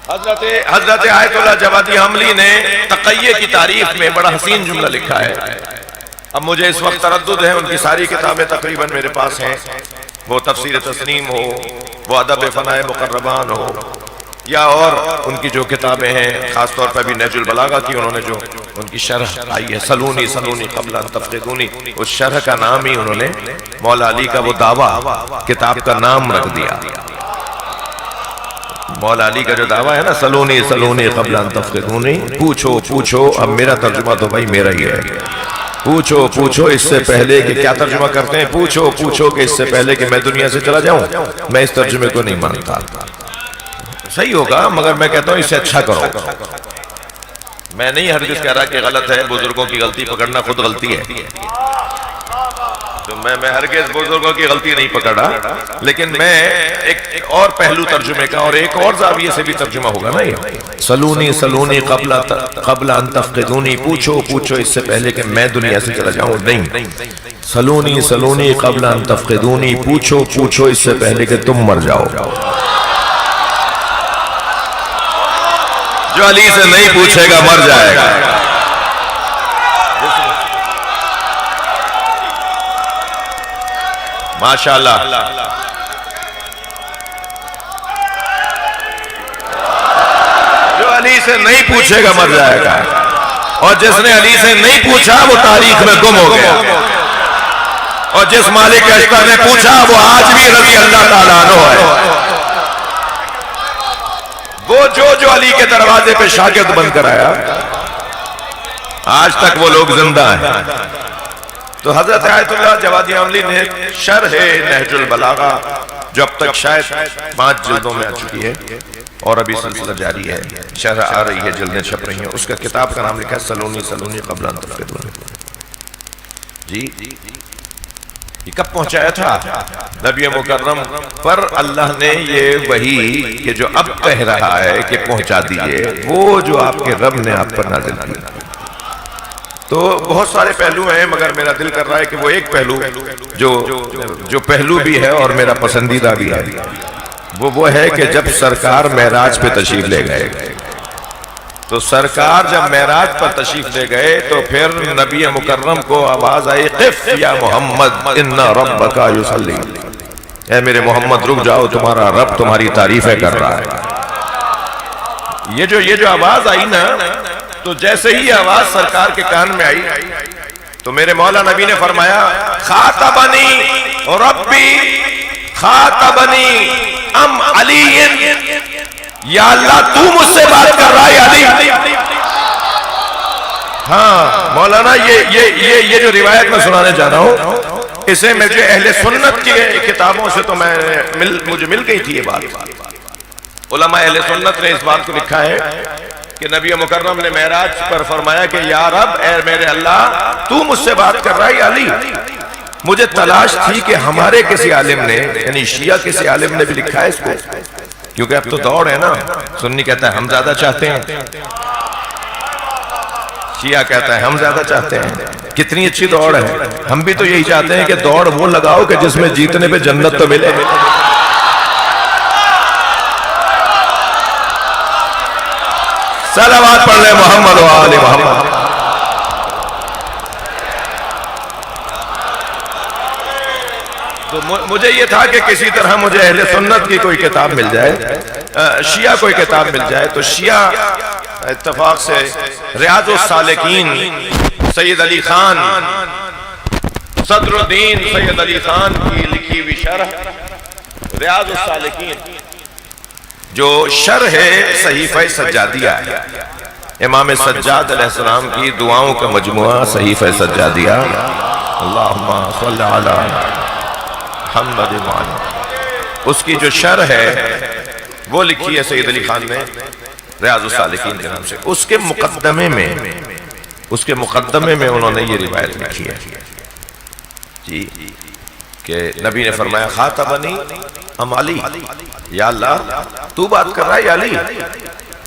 حضرت آیت اللہ جوادی حملی نے تقیہ کی تعریف میں بڑا حسین جملہ لکھا ہے. اب مجھے اس وقت تردد ہے، ان کی ساری کتابیں تقریباً میرے پاس ہیں، وہ تفسیر تسنیم ہو، وہ ادب فنائے مقربان ہو، یا اور ان کی جو کتابیں ہیں، خاص طور پر بھی نہج البلاغہ کی انہوں نے جو ان کی شرح آئی ہے، سلونی سلونی قبل ان تفقدونی، اس شرح کا نام ہی انہوں نے مولا علی کا وہ دعویٰ کتاب کا نام رکھ دیا. مولا علی کا جو دعویٰ ہے نا، سلونی سلونی قبل ان تفقدونی، پوچھو پوچھو. اب میرا ترجمہ تو بھائی میرا ہی ہے، پوچھو پوچھو اس سے پہلے کہ کیا ترجمہ کرتے ہیں، پوچھو پوچھو کہ اس سے پہلے کہ میں دنیا سے چلا جاؤں. میں اس ترجمے کو نہیں مانتا، صحیح ہوگا مگر میں کہتا ہوں اس سے اچھا کرو. میں نہیں ہرگز کہہ رہا کہ غلط ہے، بزرگوں کی غلطی پکڑنا خود غلطی ہے، تو میں ہرگز بزرگوں کی غلطی نہیں پکڑ رہا، لیکن میں ایک اور پہلو ترجمے کا اور ایک اور زاویے سے بھی ترجمہ ہوگا نا. یہ سلونی سلونی قبل ان تفقدونی، پوچھو پوچھو اس سے پہلے کہ میں دنیا سے چلا جاؤں. نہیں، سلونی سلونی قبل ان تفقدونی، پوچھو پوچھو اس سے پہلے کہ تم مر جاؤ. جو علی سے نہیں پوچھے گا مر جائے گا. ماشاءاللہ. جو علی سے نہیں پوچھے گا مر جائے گا، اور جس نے علی سے نہیں پوچھا وہ تاریخ میں گم ہو گیا، اور جس مالک اشتر نے پوچھا وہ آج بھی رضی اللہ تعالیٰ عنہ ہے. وہ جو علی کے دروازے پہ شاگرد بن کر آیا، آج تک وہ لوگ زندہ ہیں. تو حضرت آیت اللہ جوادی حملی نے شرح نہج البلاغہ، جو اب تک شاید 5 جلدوں میں آ چکی ہے اور ابھی سلسلہ جاری ہے، شرح آ رہی ہے، جلدیں چھپ رہی ہیں، اس کا کتاب کا نام لکھا ہے سلونی سلونی قبل ان تفقدونی. جی یہ کب پہنچایا تھا؟ نبی مکرم پر اللہ نے یہ وحی کہ جو اب کہہ رہا ہے کہ پہنچا دیئے، وہ جو آپ کے رب نے آپ پر نازل کیا. تو بہت سارے پہلو ہیں، مگر میرا دل کر رہا ہے کہ وہ ایک پہلو جو پہلو بھی ہے اور میرا پسندیدہ بھی ہے، وہ ہے کہ جب سرکار معراج پہ تشریف لے گئے، تو سرکار جب معراج پر تشریف لے گئے تو پھر نبی مکرم کو آواز آئی، قف یا محمد ان ربک یصلی، اے میرے محمد رک جاؤ، تمہارا رب تمہاری تعریفیں کر رہا ہے. یہ جو آواز آئی نا، تو جیسے ہی آواز سرکار کے کان میں آئی تو میرے مولا نبی نے فرمایا، خاطبنی ربی خاطبنی ام علی، یا اللہ تو مجھ سے بات کر رہا ہے علی. ہاں مولانا، یہ جو روایت میں سنانے جا رہا ہوں، اسے مجھے اہل سنت کی کتابوں سے تو مجھے مل گئی تھی یہ بات. علماء اہل سنت نے اس بات کو لکھا ہے کہ نبی مکرم نے معراج پر فرمایا کہ یا رب، اے میرے اللہ، تو مجھ سے بات کر رہا ہے علی. مجھے تلاش تھی کہ ہمارے کسی عالم نے، یعنی شیعہ کسی عالم نے بھی لکھا ہے اس کو، کیونکہ اب تو دوڑ ہے نا، سنی کہتا ہے ہم زیادہ چاہتے ہیں، شیعہ کہتا ہے ہم زیادہ چاہتے ہیں. کتنی اچھی دوڑ ہے. ہم بھی تو یہی چاہتے ہیں کہ دوڑ وہ لگاؤ کہ جس میں جیتنے پہ جنت تو ملے. صلوات پڑھ لیں محمد و آل محمد. تو مجھے یہ تھا کہ کسی طرح مجھے اہل سنت کی کوئی کتاب مل جائے، شیعہ کوئی کتاب مل جائے. تو شیعہ اتفاق سے ریاض السالکین سید علی خان، صدر الدین سید علی خان کی لکھی ہوئی شرح ریاض السالکین، جو شرح صحیفہ سجادیہ ہے، امام سجاد علیہ السلام کی دعاؤں کا مجموعہ صحیفہ سجادیہ. اللہم صلی علی محمد وعلی، اس کی جو شرح ہے وہ لکھی ہے سید علی خان نے ریاض السالکین کے نام سے. اس کے مقدمے میں انہوں نے یہ روایت لکھی ہے جی کہ نبی نے فرمایا، خاطبنی ام علی، یا اللہ تو بات کر رہا ہے یا علی.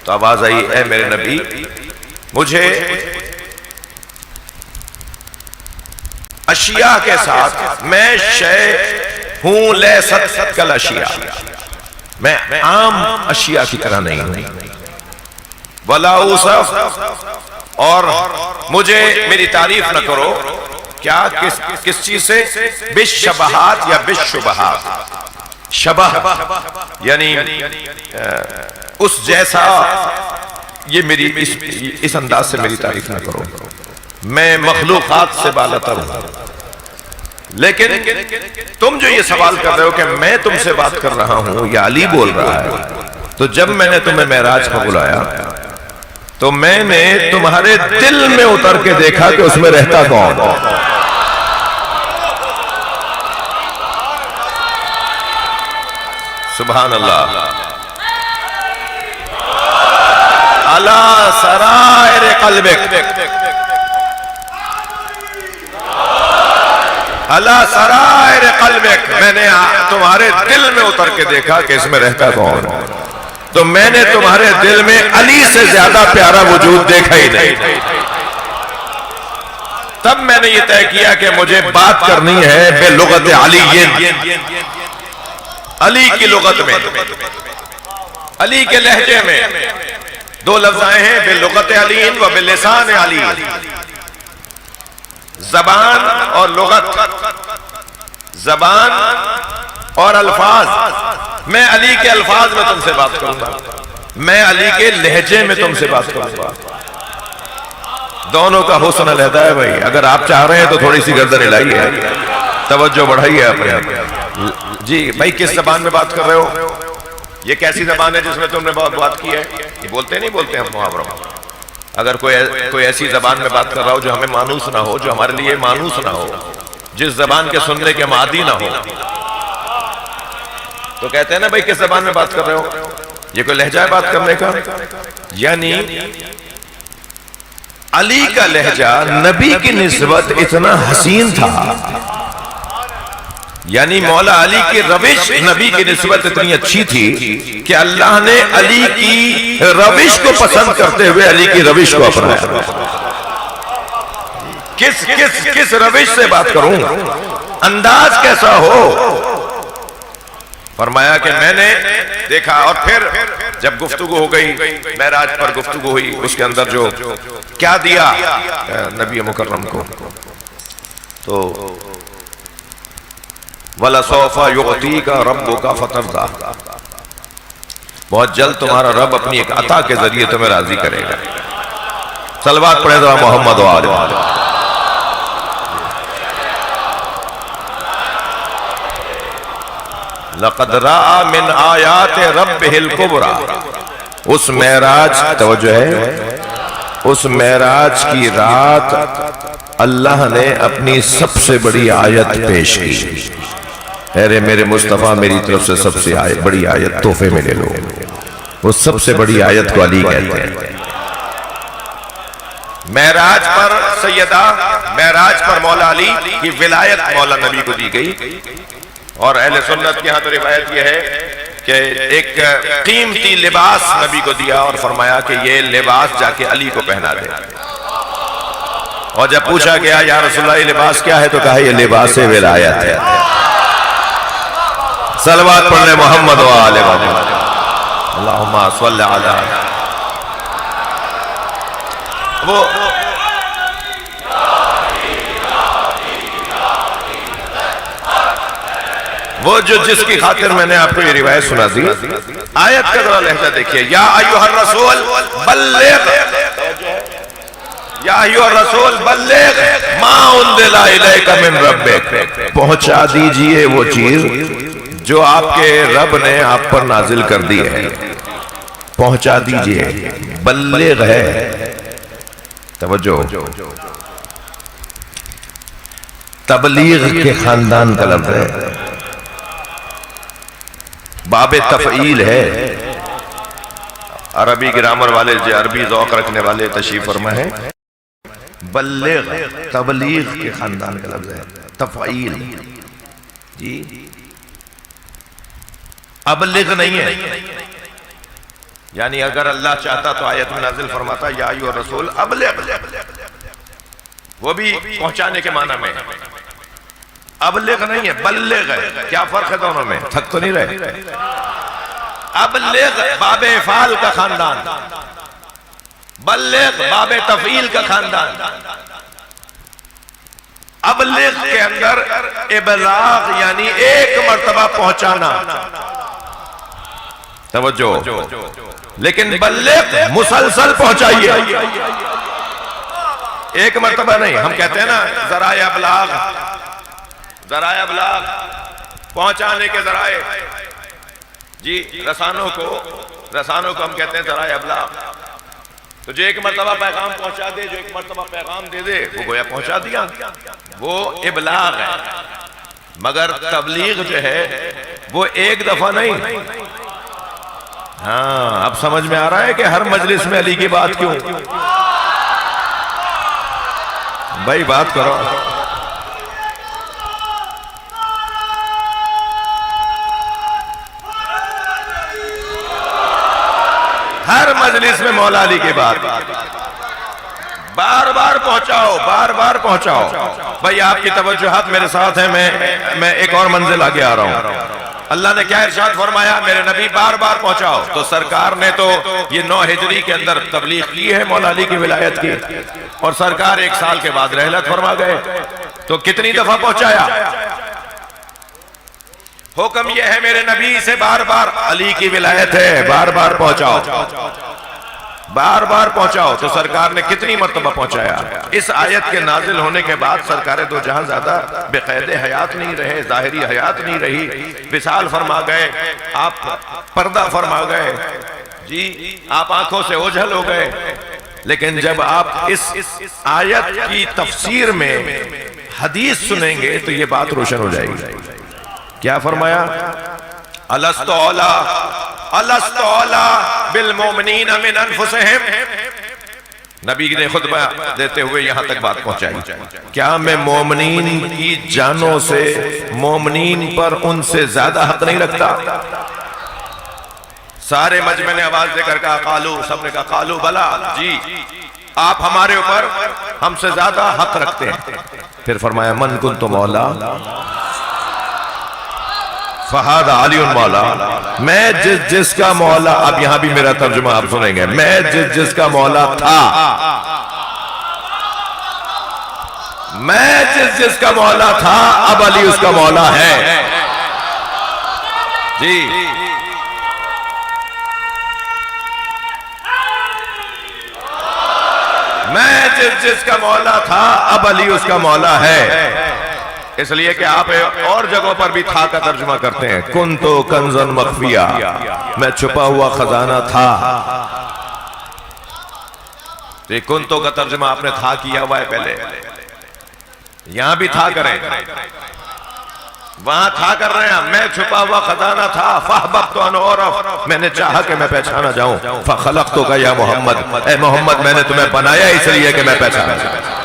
تو آواز آئی، اے میرے نبی، مجھے اشیاء کے ساتھ، میں شے ہوں لیست کل اشیاء، میں عام اشیاء کی طرح نہیں ہوں. ولا اوصف، اور مجھے میری تعریف نہ کرو کیا کس چیز سے؟ بالشبہات یا بالشبہات، شبہ یعنی اس جیسا، یہ میری اس انداز سے میری تعریف نہ کرو، میں مخلوقات سے بالاتر ہوں۔ لیکن تم جو یہ سوال کر رہے ہو کہ میں تم سے بات کر رہا ہوں یا علی بول رہا ہے، تو جب میں نے تمہیں معراج پر بلایا تو میں نے تمہارے دل میں اتر کے دیکھا کہ اس میں رہتا کون۔ سبحان اللہ۔ علی سرائر قلبک، علی سرائر قلبک، میں نے تمہارے دل میں اتر کے دیکھا کہ اس میں رہتا کون، تو میں نے تمہارے دل میں علی سے زیادہ پیارا وجود دیکھا ہی نہیں۔ تب میں نے یہ طے کیا کہ مجھے بات کرنی ہے بلغت علی، علی کی لغت میں، علی کے لہجے میں۔ دو لفظ آئے ہیں، بلغت علی و بلسان علی، زبان اور لغت، زبان اور الفاظ۔ میں علی کے الفاظ میں تم سے بات کروں گا، میں علی کے لہجے میں تم سے بات کروں گا۔ دونوں کا حسن علیحدہ ہے بھائی۔ اگر آپ چاہ رہے ہیں تو تھوڑی سی گردن ہلائیے، توجہ بڑھائیے اپنے۔ جی بھائی، کس زبان میں بات کر رہے ہو؟ یہ کیسی زبان ہے جس میں تم نے بات کی ہے؟ یہ بولتے نہیں بولتے ہم محاوروں؟ اگر کوئی ایسی زبان میں بات کر رہا ہو جو ہمیں مانوس نہ ہو، جو ہمارے لیے مانوس نہ ہو، جس زبان کے سننے کے عادی نہ ہو، تو کہتے ہیں نا بھائی کس زبان میں بات کر رہے ہو؟ یہ کوئی لہجہ ہے بات کرنے کا؟ یعنی علی کا لہجہ نبی کی نسبت اتنا حسین تھا، یعنی مولا علی کی روش نبی کی نسبت اتنی اچھی تھی کہ اللہ نے علی کی روش کو پسند کرتے ہوئے علی کی روش کو اپنایا۔ کس روش سے بات کروں، انداز کیسا ہو؟ فرمایا کہ میں نے دیکھا، اور پھر جب گفتگو ہو گئی، معراج پر گفتگو ہوئی، اس کے اندر جو کیا دیا نبی مکرم کو، تو وَلَسَوْفَ يُعْطِيكَ رَبُّكَ فَتَرْضَىٰ، بہت جلد تمہارا رب اپنی ایک عطا کے ذریعے تمہیں راضی کرے گا۔ صلوات پڑھیں ذرا محمد و آل محمد۔ لَقَدْ رَأَى مِنْ آیَاتِ رَبِّهِ الْكُبْرَى، اس معراج، توجہ ہے، اس معراج کی رات اللہ نے اپنی سب سے بڑی آیت پیش کی۔ اے میرے مصطفیٰ، میری طرف سے سب سے بڑی آیت تحفے میں لے لو۔ وہ سب سے بڑی آیت کو علی کہتے ہیں۔ معراج پر سیدہ، معراج پر مولا علی کی ولایت مولا نبی کو دی گئی، اور اہل سنت کے ہاں تو روایت یہ ہے کہ ایک قیمتی لباس نبی کو دیا اور فرمایا کہ یہ لباس جا کے علی کو پہنا دے۔ اور جب پوچھا گیا یا رسول اللہ یہ لباس کیا ہے، تو کہا یہ لباس ولایت ہے۔ صلوات پڑھنے محمد و آل محمد۔ اللہم صلی علی وہ جو جس کی خاطر میں نے آپ کو یہ روایت سنا دی، آیت کا ذرا لہجہ دیکھیے، یا ایھا الرسول بلغ، یا ایھا الرسول بلغ ما انزل الیک من ربک، پہنچا دیجئے وہ چیز جو آپ کے رب نے آپ پر نازل کر دی ہے، پہنچا دیجئے۔ بلغ ہے، توجہ، تبلیغ کے خاندان کا لفظ ہے، باب تفعیل ہے۔ عربی گرامر والے، عربی ذوق رکھنے والے تشریف فرما ہے، بلغ تبلیغ کے خاندان کا لفظ ہے، تفعیل جی، ابلغ نہیں ہے۔ یعنی اگر اللہ چاہتا تو آیت میں نازل فرماتا یا ایھا الرسول ابلغ، وہ بھی پہنچانے کے معنی میں، ابلغ نہیں ہے، بلغ ہے۔ کیا فرق ہے دونوں میں؟ تھک تو نہیں رہے؟ ابلغ باب افعال کا خاندان، بلغ باب تفعیل کا خاندان، ابلغ کے اندر ابلاغ یعنی ایک مرتبہ پہنچانا، توجہ، لیکن بلغ مسلسل پہنچائیے، ایک مرتبہ نہیں۔ ہم کہتے ہیں نا ذرائع ابلاغ، ذرائع ابلاغ پہنچانے کے ذرائع، جی رسانوں کو ہم کہتے ہیں ذرائع ابلاغ۔ تو جو ایک مرتبہ پیغام پہنچا دے، جو ایک مرتبہ پیغام دے دے، وہ گویا پہنچا دیا، وہ ابلاغ ہے۔ مگر تبلیغ جو ہے وہ ایک دفعہ نہیں۔ ہاں اب سمجھ میں آ رہا ہے کہ ہر مجلس میں علی کی بات کیوں؟ بھائی بات کرو۔ ہر مجلس میں مولا علی کی بات بار بار پہنچاؤ، بار بار پہنچاؤ۔ بھائی آپ کی توجہات میرے ساتھ ہیں، میں ایک اور منزل آگے آ رہا ہوں۔ اللہ نے کیا ارشاد فرمایا؟ میرے نبی بار بار پہنچاؤ۔ تو سرکار نے تو یہ 9 ہجری کے اندر تبلیغ کی ہے مولا علی کی ولایت کی، اور سرکار 1 سال کے بعد رحلت فرما گئے، تو کتنی دفعہ پہنچایا؟ حکم یہ ہے میرے نبی سے بار بار، علی کی ولایت ہے، بار بار پہنچاؤ، بار بار پہنچاؤ۔ تو سرکار نے کتنی مرتبہ پہنچایا؟ اس آیت کے نازل ہونے کے بعد سرکار دو جہاں زیادہ بے قید حیات نہیں رہے، ظاہری حیات نہیں رہی، وصال فرما گئے، آپ پردہ فرما گئے، جی آپ آنکھوں سے اوجھل ہو گئے۔ لیکن جب آپ اس آیت کی تفسیر میں حدیث سنیں گے تو یہ بات روشن ہو جائے گی۔ کیا فرمایا؟ الست اولا بالمومنین من انفسہم۔ نبی نے خطبہ دیتے ہوئے یہاں تک بات پہنچائی، کیا میں مومنین کی جانوں سے، مومنین پر ان سے زیادہ حق نہیں رکھتا؟ سارے مجمع نے آواز دے کر کہا قالو، سب نے کہا قالو بلا، جی آپ ہمارے اوپر ہم سے زیادہ حق رکھتے ہیں۔ پھر فرمایا من کنت مولا فہذا علی مولا، میں جس کا مولا، اب یہاں بھی میرا ترجمہ آپ سنیں گے، میں جس کا مولا تھا، میں جس کا مولا تھا، اب علی اس کا مولا ہے۔ جی میں جس کا مولا تھا، اب علی اس کا مولا ہے۔ اس لیے کہ آپ اور جگہوں پر بھی تھا کا ترجمہ کرتے ہیں، کنتو کنزن مخفیہ، میں چھپا ہوا خزانہ تھا۔ یہ کنتو کا ترجمہ آپ نے تھا کیا ہوا ہے پہلے، یہاں بھی تھا کریں، وہاں تھا کر رہے ہیں، میں چھپا ہوا خزانہ تھا، فاحببت ان اعرف، میں نے چاہا کہ میں پہچانا جاؤں، فخلقتک یا محمد، اے محمد میں نے تمہیں بنایا اس لیے کہ میں پہچانا جاؤں۔